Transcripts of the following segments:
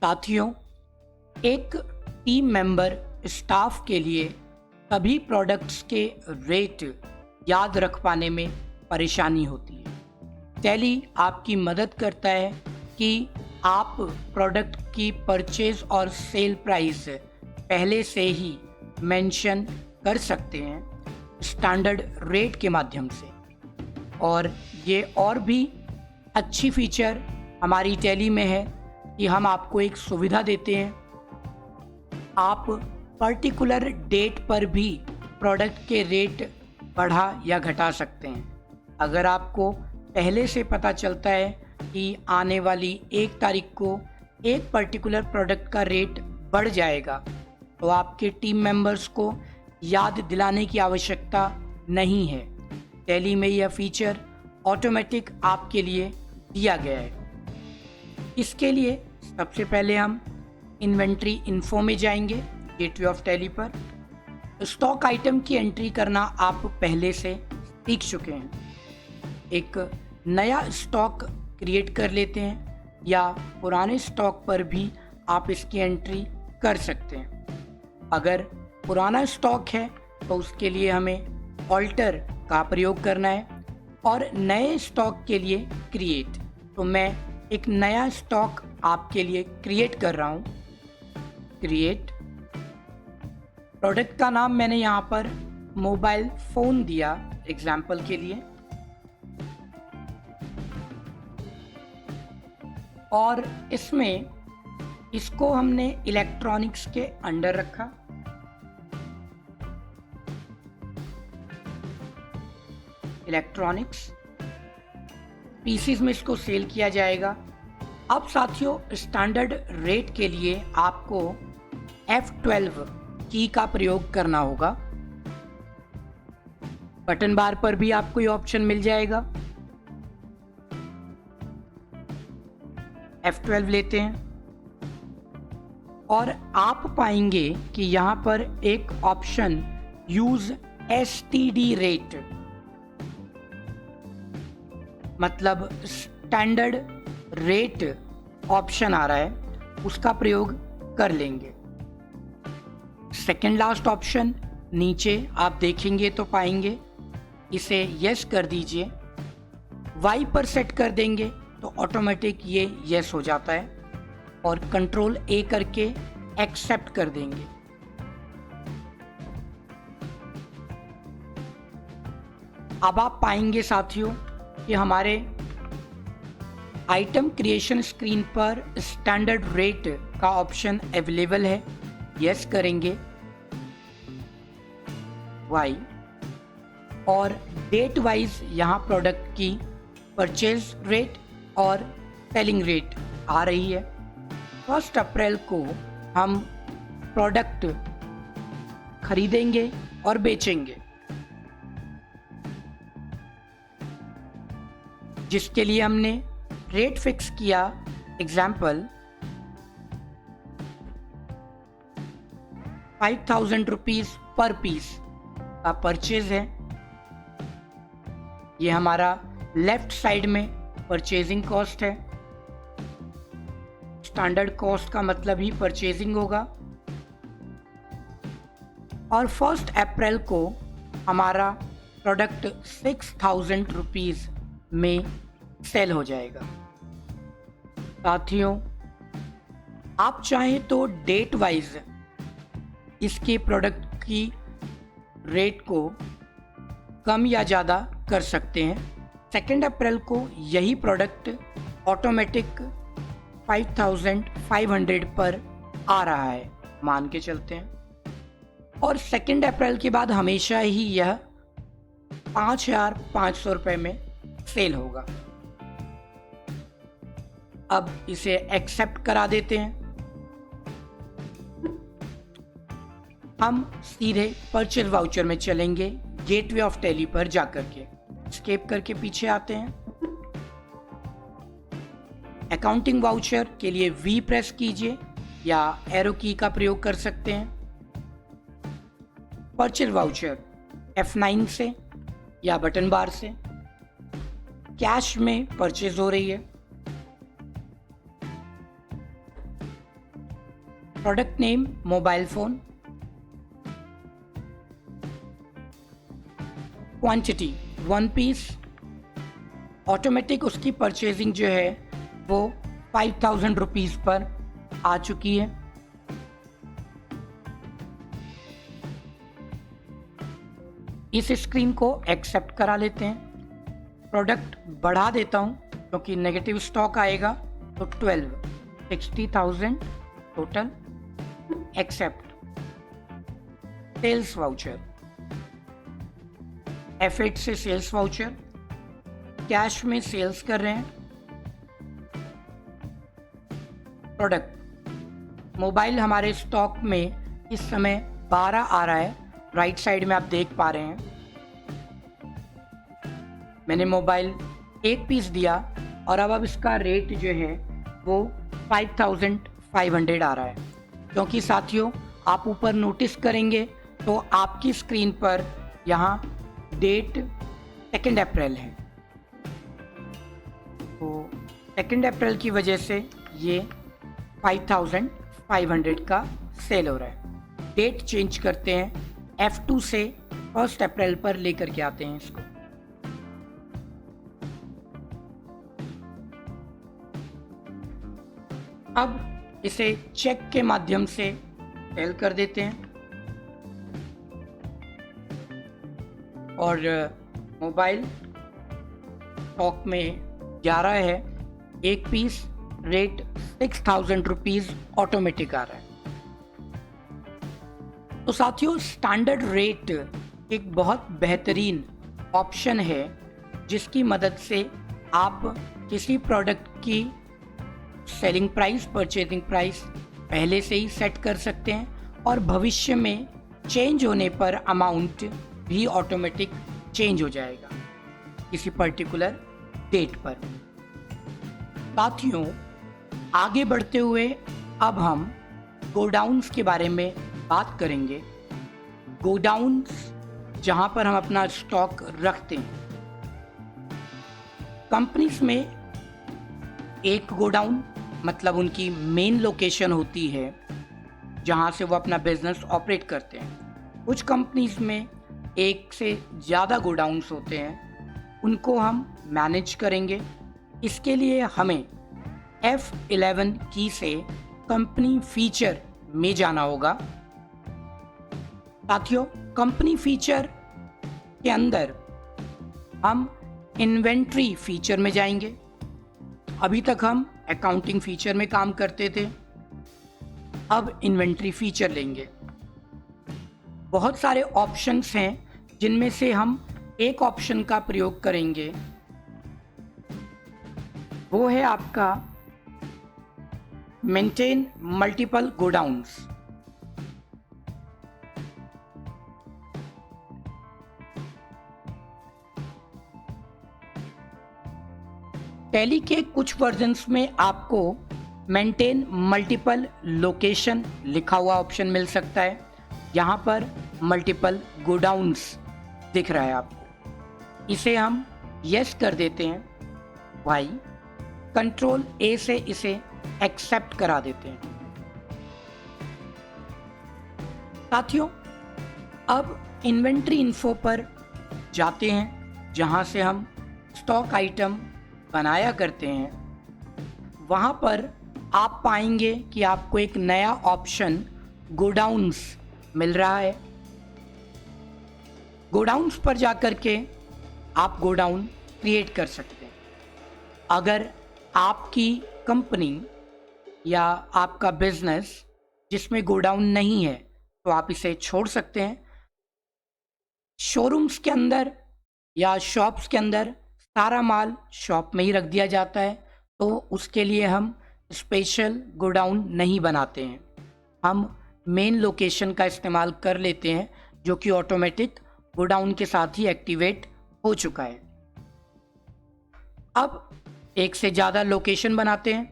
साथियों, एक team member staff के लिए सभी प्रोडक्ट्स के रेट याद रख पाने में परेशानी होती है। टैली आपकी मदद करता है कि आप प्रोडक्ट की परचेज और सेल प्राइस पहले से ही मेंशन कर सकते हैं स्टैंडर्ड रेट के माध्यम से। और ये और भी अच्छी फीचर हमारी टैली में है कि हम आपको एक सुविधा देते हैं। आप पर्टिकुलर डेट पर भी प्रोडक्ट के रेट बढ़ा या घटा सकते हैं। अगर आपको पहले से पता चलता है कि आने वाली 1 तारीख को एक पर्टिकुलर प्रोडक्ट का रेट बढ़ जाएगा, तो आपके टीम मेंबर्स को याद दिलाने की आवश्यकता नहीं है। टैली में यह फीचर ऑटोमेटिक आपके लिए दिया गया है। इसके लिए सबसे पहले हम इन्वेंट्री इन्फो में जाएंगे गेटवे ऑफ टैली पर। स्टॉक आइटम की एंट्री करना आप पहले से सीख चुके हैं। एक नया स्टॉक क्रिएट कर लेते हैं या पुराने स्टॉक पर भी आप इसकी एंट्री कर सकते हैं। अगर पुराना स्टॉक है तो उसके लिए हमें ऑल्टर का प्रयोग करना है और नए स्टॉक के लिए क्रिएट। तो मैं एक नया स्टॉक आपके लिए क्रिएट कर रहा हूँ। क्रिएट प्रोडक्ट का नाम मैंने यहाँ पर मोबाइल फ़ोन दिया एग्जाम्पल के लिए, और इसमें इसको हमने इलेक्ट्रॉनिक्स के अंडर रखा। इलेक्ट्रॉनिक्स पीसीज में इसको सेल किया जाएगा। अब साथियों, स्टैंडर्ड रेट के लिए आपको F12 की का प्रयोग करना होगा। बटन बार पर भी आपको ये ऑप्शन मिल जाएगा। F12 लेते हैं और आप पाएंगे कि यहाँ पर एक ऑप्शन यूज STD रेट, मतलब स्टैंडर्ड रेट ऑप्शन आ रहा है, उसका प्रयोग कर लेंगे। सेकेंड लास्ट ऑप्शन नीचे आप देखेंगे तो पाएंगे, इसे यस कर दीजिए। Y पर सेट कर देंगे तो ऑटोमेटिक ये यस हो जाता है और कंट्रोल A करके एक्सेप्ट कर देंगे। अब आप पाएंगे साथियों कि हमारे आइटम क्रिएशन स्क्रीन पर स्टैंडर्ड रेट का ऑप्शन अवेलेबल है। यस करेंगे Y और डेट वाइज यहाँ प्रोडक्ट की परचेज रेट और सेलिंग रेट आ रही है। 1 अप्रैल को हम प्रोडक्ट खरीदेंगे और बेचेंगे, जिसके लिए हमने रेट फिक्स किया। एग्जाम्पल 5000 रुपीज पर पीस का परचेज है। ये हमारा लेफ्ट साइड में परचेजिंग कॉस्ट है। स्टैंडर्ड कॉस्ट का मतलब ही परचेजिंग होगा। और 1 अप्रैल को हमारा प्रोडक्ट 6000 रुपीज में सेल हो जाएगा। साथियों, आप चाहें तो डेट वाइज इसके प्रोडक्ट की रेट को कम या ज़्यादा कर सकते हैं। 2 अप्रैल को यही प्रोडक्ट ऑटोमेटिक 5500 पर आ रहा है, मान के चलते हैं। और 2 अप्रैल के बाद हमेशा ही यह 5500 रुपये में सेल होगा। अब इसे एक्सेप्ट करा देते हैं। हम सीधे परचेज वाउचर में चलेंगे गेटवे ऑफ टैली पर जाकर के। स्केप करके पीछे आते हैं। अकाउंटिंग वाउचर के लिए V प्रेस कीजिए या एरो की का प्रयोग कर सकते हैं। परचेज वाउचर F9 से या बटन बार से। कैश में परचेज हो रही है। Product name mobile phone, quantity 1 piece, automatic उसकी परचेजिंग जो है वो 5000 रुपीज़ पर आ चुकी है। इस स्क्रीन को एक्सेप्ट करा लेते हैं। प्रोडक्ट बढ़ा देता हूँ क्योंकि नेगेटिव स्टॉक आएगा, तो 60,000 total, accept. Sales voucher, F8 से सेल्स वाउचर, कैश में सेल्स कर रहे हैं। प्रोडक्ट मोबाइल हमारे स्टॉक में इस समय 12 आ रहा है, राइट साइड में आप देख पा रहे हैं। मैंने मोबाइल 1 पीस दिया और अब इसका रेट जो है वो 5500 आ रहा है। क्योंकि साथियों, आप ऊपर नोटिस करेंगे तो आपकी स्क्रीन पर यहाँ डेट 2 अप्रैल है, तो 2 अप्रैल की वजह से ये 5500 का सेल हो रहा है। डेट चेंज करते हैं, F2 से 1 अप्रैल पर लेकर के आते हैं इसको। अब इसे चेक के माध्यम से सेल कर देते हैं और मोबाइल स्टॉक में 11 है, 1 पीस, रेट 6000 रुपीज़ ऑटोमेटिक आ रहा है। तो साथियों, स्टैंडर्ड रेट एक बहुत बेहतरीन ऑप्शन है जिसकी मदद से आप किसी प्रोडक्ट की सेलिंग प्राइस, परचेजिंग प्राइस पहले से ही सेट कर सकते हैं और भविष्य में चेंज होने पर अमाउंट भी ऑटोमेटिक चेंज हो जाएगा किसी पर्टिकुलर डेट पर। साथियों, आगे बढ़ते हुए अब हम गोडाउन्स के बारे में बात करेंगे। गोडाउन्स जहां पर हम अपना स्टॉक रखते हैं। कंपनीज में एक गोडाउन मतलब उनकी मेन लोकेशन होती है जहां से वो अपना बिजनेस ऑपरेट करते हैं। कुछ कंपनीज में एक से ज़्यादा गोडाउन्स होते हैं, उनको हम मैनेज करेंगे। इसके लिए हमें F11 की से कंपनी फीचर में जाना होगा। साथियों, कंपनी फीचर के अंदर हम इन्वेंट्री फीचर में जाएंगे। अभी तक हम अकाउंटिंग फीचर में काम करते थे, अब इन्वेंट्री फीचर लेंगे। बहुत सारे ऑप्शंस हैं जिनमें से हम एक ऑप्शन का प्रयोग करेंगे, वो है आपका मेंटेन मल्टीपल गोडाउन्स। टैली के कुछ वर्जन्स में आपको मेंटेन मल्टीपल लोकेशन लिखा हुआ ऑप्शन मिल सकता है। यहाँ पर मल्टीपल गोडाउन्स दिख रहा है आपको, इसे हम यस कर देते हैं। वाई कंट्रोल ए से इसे एक्सेप्ट करा देते हैं। साथियों, अब इन्वेंट्री इन्फो पर जाते हैं जहां से हम स्टॉक आइटम बनाया करते हैं। वहां पर आप पाएंगे कि आपको एक नया ऑप्शन गोडाउन्स मिल रहा है। गोडाउन्स पर जाकर के आप गोडाउन क्रिएट कर सकते हैं। अगर आपकी कंपनी या आपका बिजनेस जिसमें गोडाउन नहीं है तो आप इसे छोड़ सकते हैं। शोरूम्स के अंदर या शॉप्स के अंदर सारा माल शॉप में ही रख दिया जाता है, तो उसके लिए हम स्पेशल गोडाउन नहीं बनाते हैं। हम मेन लोकेशन का इस्तेमाल कर लेते हैं जो कि ऑटोमेटिक गोडाउन के साथ ही एक्टिवेट हो चुका है। अब एक से ज़्यादा लोकेशन बनाते हैं।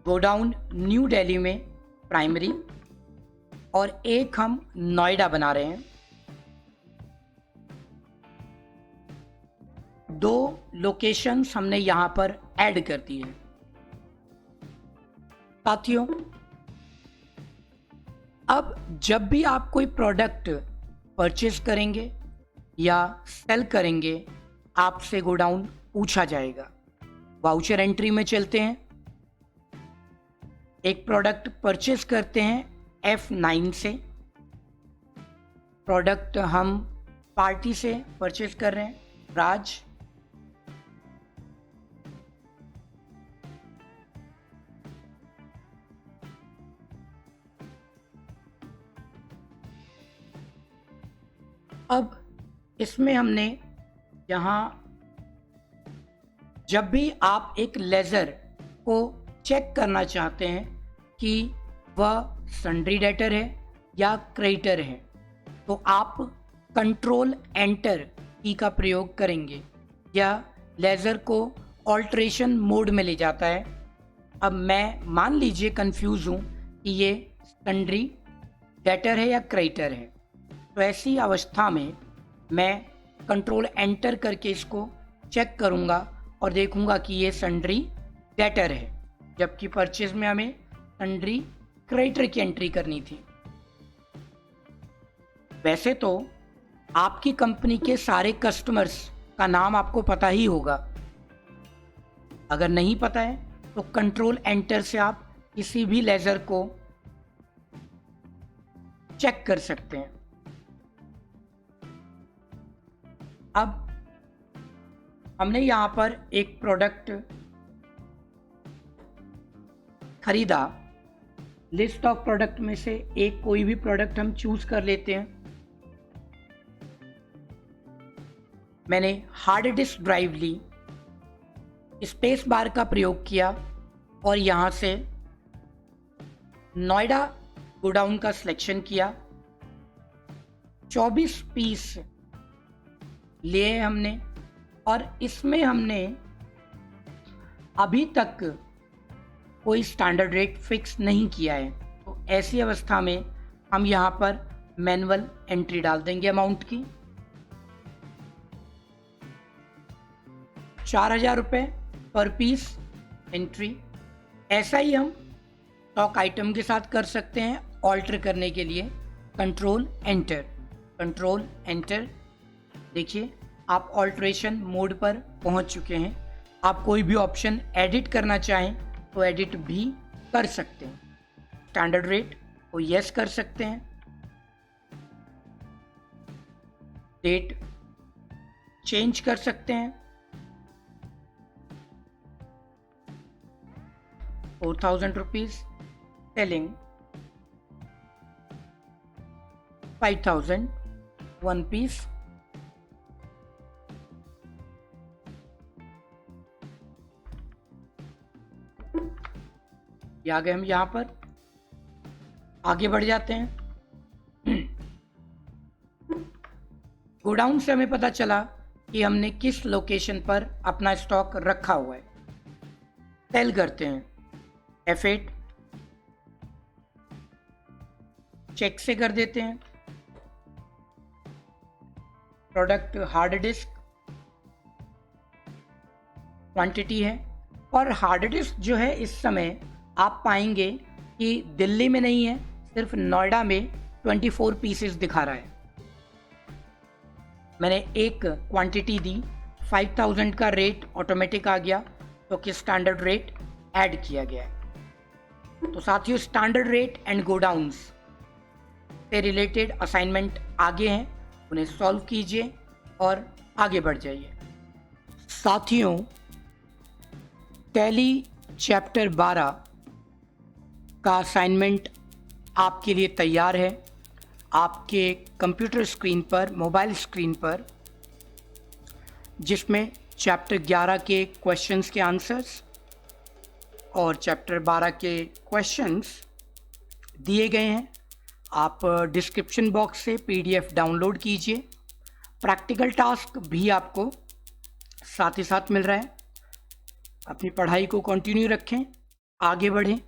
गोडाउन न्यू दिल्ली में प्राइमरी और एक हम नोएडा बना रहे हैं। 2 लोकेशंस हमने यहाँ पर ऐड कर दी है। साथियों, अब जब भी आप कोई प्रोडक्ट परचेज करेंगे या सेल करेंगे, आपसे गोडाउन पूछा जाएगा। वाउचर एंट्री में चलते हैं। एक प्रोडक्ट परचेज करते हैं F9 से। प्रोडक्ट हम पार्टी से परचेज कर रहे हैं, राज। अब इसमें हमने यहाँ, जब भी आप एक लेजर को चेक करना चाहते हैं कि वह सन्ड्री डेटर है या क्रेडिटर है, तो आप कंट्रोल एंटर की का प्रयोग करेंगे। यह लेजर को ऑल्ट्रेशन मोड में ले जाता है। अब मैं मान लीजिए कंफ्यूज हूँ कि ये सन्ड्री डेटर है या क्रेडिटर है, तो ऐसी अवस्था में मैं कंट्रोल एंटर करके इसको चेक करूँगा और देखूँगा कि ये सन्ड्री डेटर है, जबकि परचेज में हमें सन्ड्री क्रेडिटर की एंट्री करनी थी। वैसे तो आपकी कंपनी के सारे कस्टमर्स का नाम आपको पता ही होगा। अगर नहीं पता है तो कंट्रोल एंटर से आप किसी भी लेजर को चेक कर सकते हैं। अब हमने यहाँ पर एक प्रोडक्ट खरीदा। लिस्ट ऑफ प्रोडक्ट में से एक कोई भी प्रोडक्ट हम चूज कर लेते हैं। मैंने हार्ड डिस्क ड्राइव ली, स्पेस बार का प्रयोग किया और यहाँ से नोएडा गोडाउन का सिलेक्शन किया। 24 पीस लिए हमने और इसमें हमने अभी तक कोई स्टैंडर्ड रेट फिक्स नहीं किया है, तो ऐसी अवस्था में हम यहाँ पर मैनुअल एंट्री डाल देंगे अमाउंट की। 4,000 रुपये पर पीस एंट्री। ऐसा ही हम स्टॉक आइटम के साथ कर सकते हैं। ऑल्टर करने के लिए कंट्रोल एंटर, कंट्रोल एंटर। देखिए आप ऑल्ट्रेशन मोड पर पहुंच चुके हैं। आप कोई भी ऑप्शन एडिट करना चाहें तो एडिट भी कर सकते हैं। स्टैंडर्ड रेट को यस कर सकते हैं। डेट चेंज कर सकते हैं। 4,000 रुपीज सेलिंग 5,000 1 पीस। ये आ गए। हम यहाँ पर आगे बढ़ जाते हैं। गोडाउन से हमें पता चला कि हमने किस लोकेशन पर अपना स्टॉक रखा हुआ है। सेल करते हैं F8, चेक से कर देते हैं। प्रोडक्ट हार्ड डिस्क क्वांटिटी है और हार्ड डिस्क जो है इस समय आप पाएंगे कि दिल्ली में नहीं है, सिर्फ नोएडा में 24 पीसेस दिखा रहा है। मैंने एक क्वांटिटी दी, 5,000 का रेट ऑटोमेटिक आ गया, तो कि स्टैंडर्ड रेट ऐड किया गया है। तो साथियों, स्टैंडर्ड रेट एंड गोडाउन्स से रिलेटेड असाइनमेंट आगे हैं, उन्हें सॉल्व कीजिए और आगे बढ़ जाइए। साथियों, टैली चैप्टर 12 का असाइनमेंट आपके लिए तैयार है। आपके कंप्यूटर स्क्रीन पर, मोबाइल स्क्रीन पर, जिसमें चैप्टर 11 के क्वेश्चंस के आंसर्स और चैप्टर 12 के क्वेश्चंस दिए गए हैं। आप डिस्क्रिप्शन बॉक्स से PDF डाउनलोड कीजिए। प्रैक्टिकल टास्क भी आपको साथ ही साथ मिल रहा है। अपनी पढ़ाई को कंटिन्यू रखें, आगे बढ़ें।